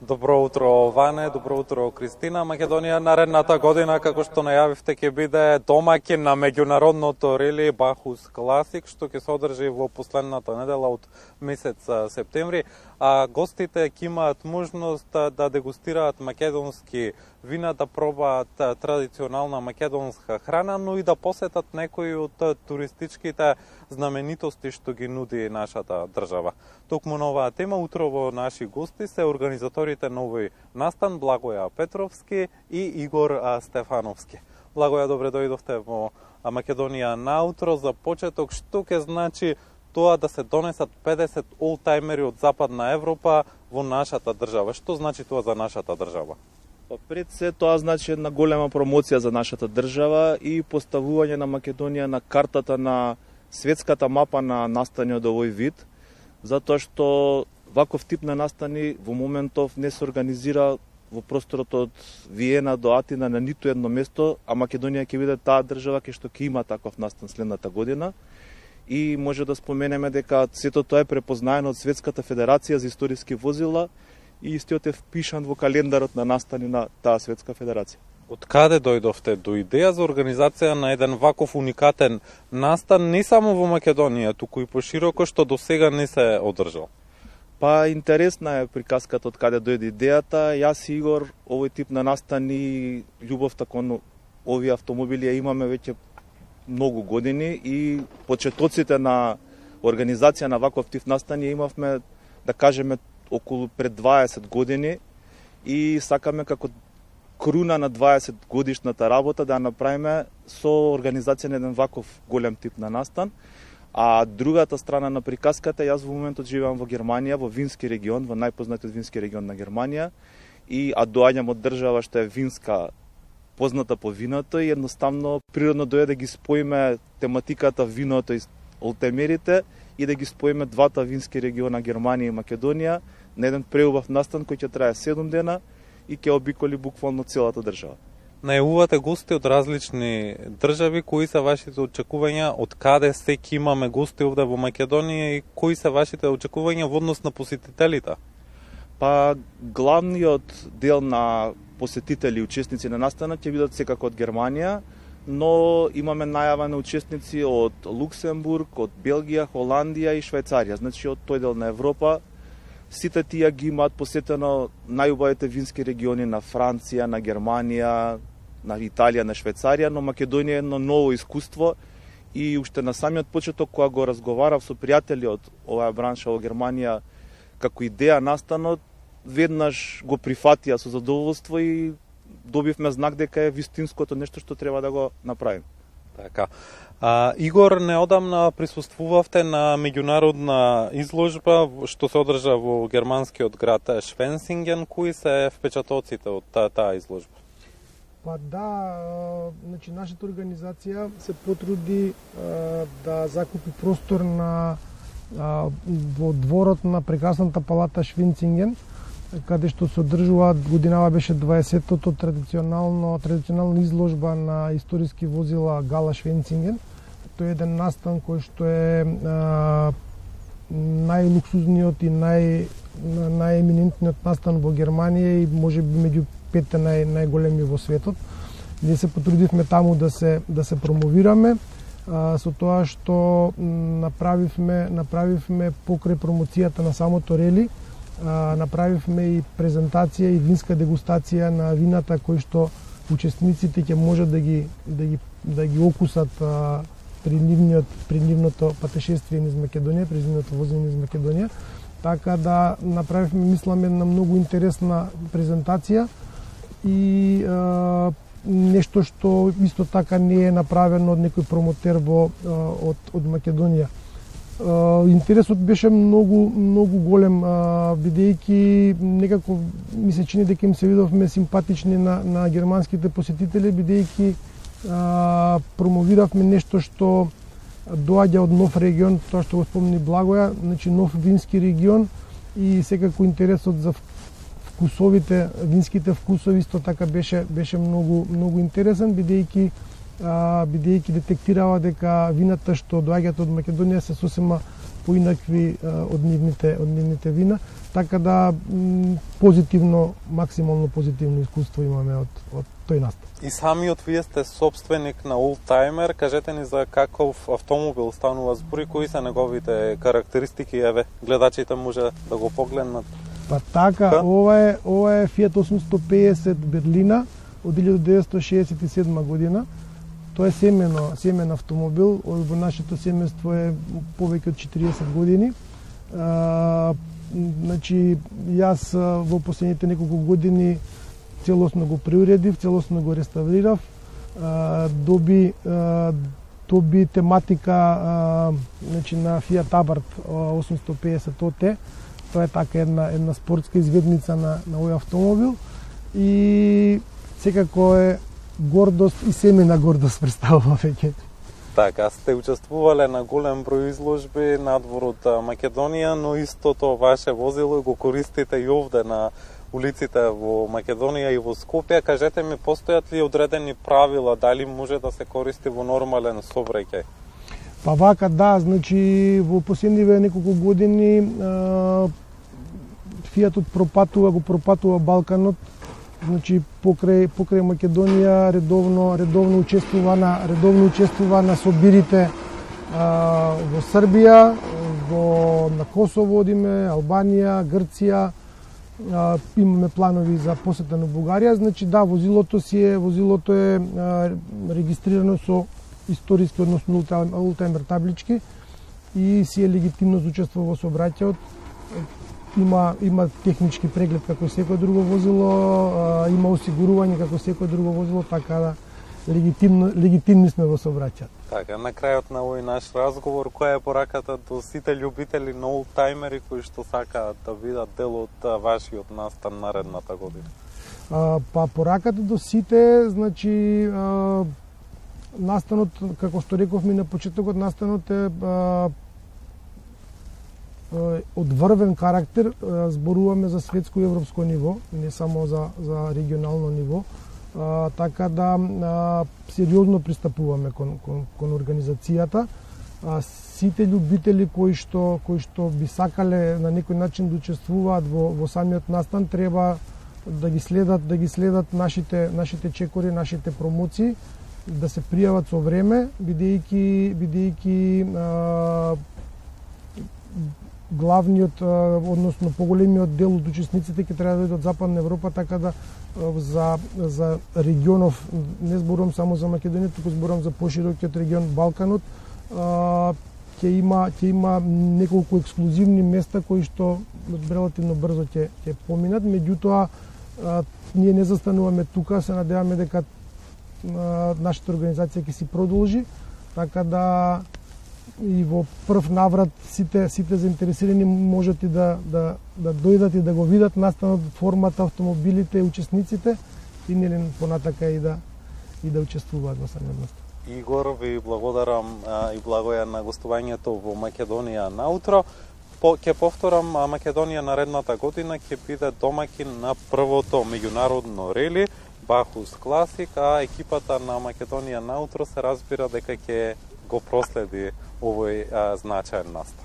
Добро утро, Ване, добро утро, Кристина. Македонија наредната година, како што најавивте, ќе биде домаќин на меѓународното рели Бахус Класик, што ќе се одржи во последната недела од месец септември. А гостите ќе имаат можност да дегустираат македонски вина, да пробаат традиционална македонска храна, но и да посетат некои од туристичките знаменитости што ги нуди нашата држава. Токму на оваа тема утрово наши гости се организаторите на овој настан Благоја Петровски и Игор Стефановски. Благоја, добре дојдовте во Македонија наутро. За почеток, што ќе значи тоа да се донесат 50 олтајмери од Западна Европа во нашата држава? Што значи тоа за нашата држава? Пред се тоа значи една голема промоција за нашата држава и поставување на Македонија на картата на светската мапа на настани од овој вид, затоа што ваков тип на настани во моментов не се организира во просторот од Виена до Атина на ниту едно место, а Македонија ќе биде таа држава кај што ќе има таков настан следната година. И може да споменеме дека сето тоа е препознаено од Светската федерација за историски возила и истиот е впишан во календарот на настани на таа Светска федерација. Од каде дојдовте до идеја за организација на еден ваков уникатен настан не само во Македонија, туку и пошироко, што до сега не се одржал? Па интересна е приказката од каде дојде идејата. Јас и Игор овој тип на настани, љубовта кон овие автомобили ја имаме веќе многу години и почетоците на организација на ваков тип настани имавме, да кажеме, околу пред 20 години и сакаме како круна на 20 годишната работа да направиме со организација на еден ваков голем тип на настан. А другата страна на приказката, јас во моментот живеам во Германија, во вински регион, во најпознатиот вински регион на Германија, а доаѓам од држава што е винска, позната по виното и едноставно природно дојде да ги споиме тематиката виното и олтајмерите и да ги споиме двата вински региона Германија и Македонија на еден преубав настан кој ќе трае 7 дена и ќе обиколи буквално целата држава. Најавувате гости од различни држави, кои се вашите очекувања, од каде секи имаме гости овде во Македонија и кои се вашите очекувања во однос на посетителите? Па главниот дел на посетители и учесници на настанот ќе бидат секако од Германија, но имаме најава на учесници од Луксембург, од Белгија, Холандија и Швајцарија, значи од тој дел на Европа. Сите тие ги имаат посетено најубавите вински региони на Франција, на Германија, на Италија, на Швајцарија, но Македонија е едно ново искуство и уште на самиот почеток кога го разговарав со пријатели од оваа бранша во Германија како идеја настанот, веднаш го прифатија со задоволство и добивме знак дека е вистинското нешто што треба да го направим. Така. Игор, неодамна присуствувавте на меѓународна изложба што се одржа во германскиот град Швенсинген. Кои се впечатоците од таа изложба? Па да, значи нашата организација се потруди да закупи простор во дворот на прекрасната палата Швенсинген, каде што се одржува, годинава беше 20-тото традиционална изложба на историски возила Гала Швенсинген. Тој е еден настан кој што е најлуксузниот и најеминентниот настан во Германија и можеби меѓу 5 најголеми во светот. Ние се потрудивме таму да се промовираме со тоа што направивме покрај промоцијата на самото рели, направивме и презентација и винска дегустација на вината кои што учесниците ќе можат да ги окусат при нивното патешествие низ Македонија, при нивното возење низ Македонија. Така да направивме, мислам, една многу интересна презентација и нешто што исто така не е направено од некој промотер од Македонија. Интересот беше многу голем, бидејќи некако ми се чини дека им се видовме симпатични на германските посетители, бидејќи промовиравме нешто што доаѓа од нов регион, тоа што го спомни Благоја, значи нов вински регион и секако интересот за вкусовите, винските вкусови исто така беше многу интересен, бидејќи бидејќи детектирава дека вината што доаѓаат од Македонија се сосема поинакви од нивните вина, така да позитивно, максимално позитивно искуство имаме од тој настан. И самиот вие сте собственик на Oldtimer, кажете ни за каков автомобил станува збор, кои се неговите карактеристики, еве гледачите може да го погледнат. Па така, ова е Fiat 850 Берлина од 1967 година. Тоа е семен автомобил, во нашето семејство е повеќе од 40 години. Значи, јас во последните неколку години целосно го преуредив, целосно го реставрирав, доби тематика значи, на Fiat Abarth 850 OT. Тоа е така една спортска изведница на овој автомобил и секако е гордост и семена гордост представува веќе. Така, сте учествувале на голем број изложби надвор од Македонија, но истото ваше возило го користите и овде на улиците во Македонија и во Скопје. Кажете ми, постојат ли одредени правила, дали може да се користи во нормален сообраќај? Па вака да, значи во последниве неколку години Фијатот го пропатува Балканот, значи покрај Македонија редовно учествува на собирите во Србија, на Косово одиме, Албанија, Грција, имаме планови за посета на Бугарија, значи да, возилото е регистрирано со историски, односно Oldtimer таблички и си е легитимно за учество во сообраќајот. Има технички преглед како секој друго возило, има осигурување како секој друго возило, така да легитимни сме во сообраќајот. Така, на крајот на овој наш разговор, која е пораката до сите љубители на олдтаймери кои што сакаат да видат дел од вашиот настан наредната година? Па пораката до сите, значи настанот, како што рековме на почетокот, настанот е од врвен карактер, зборуваме за светско и европско ниво, не само за регионално ниво, така да сериозно пристапуваме кон организацијата. Сите љубители кои што би сакале на некој начин да учествуваат во самиот настан треба да ги следат нашите чекори, нашите промоции, да се пријават со време, бидејќи главниот, односно поголемиот дел од учесниците ќе треба да дојдат од Западна Европа, така да за регионов, не зборувам само за Македонија, туку зборувам за поширокиот регион Балканот, ќе има неколку ексклузивни места кои што релативно брзо ќе поминат, меѓутоа ние не застануваме тука, се надеваме дека нашата организација ќе си продолжи, така да и во прв наврат сите заинтересирани можат и да дојдат и да го видат настанот, формата, автомобилите, учесниците и нели понатака и да учествуваат во самиот настан. Игор, ви благодарам и благоја на гостувањето во Македонија наутро. Ќе повторам, Македонија наредната година ќе биде домаќин на првото меѓународно рели Bacchus Classic, а екипата на Македонија наутро се разбира дека ќе го проследи овој значаен настан.